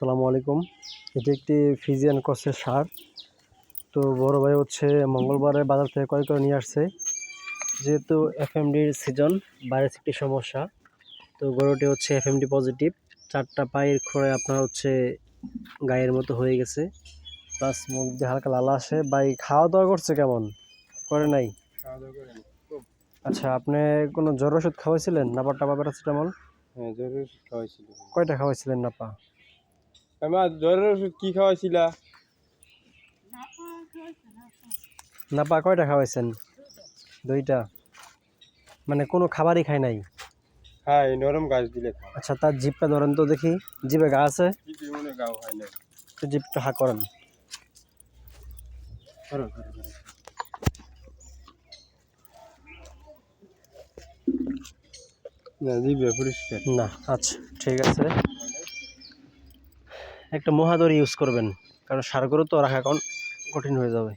আসসালামু আলাইকুম। এটি একটি ফিজিয়ান ক্রসের সার। তো বড় ভাই হচ্ছে মঙ্গলবারে বাজার থেকে ক্রয় করে নিয়ে আসছে। যেহেতু এফএমডির সিজন, ভাইরাস একটি সমস্যা। তো গরুটি হচ্ছে এফএমডি পজিটিভ। 4টা পায়ের খোড়ে আপনার হচ্ছে গায়ের মতো হয়ে গেছে, প্লাস মুখ দিয়ে হালকা লালা আসে। ভাই খাওয়া দাওয়া করছে কেমন? করে নাই? আচ্ছা, আপনি কোনো জ্বর ওষুধ খাওয়াইছিলেন? নাপা টাপা প্যারাসিটামল? হ্যাঁ, জ্বরের ওষুধ খাওয়াইছিল। কয়টা খাওয়াইছিলেন নাপা? আমার জ্বরের ওষুধ কি খাওয়াইছিলা? নাপা কয়টা খাওয়াইছেন? 2টা। মানে কোনো খাবারই খায় নাই? হ্যাঁ, এই নরম গাছ দিলে খাওয়া। আচ্ছা, তার জিভটা ধরেন তো দেখি। জিভে ঘা আছে? কি মনে গাও হয় না। তো জিভটা হা করেন। করো, করো, করো। না, জিভে পরিষ্কার। না, আচ্ছা ঠিক আছে। একটা মহাদর ইউজ করবেন, কারণ সার গরু তো রাখা কঠিন হয়ে যাবে।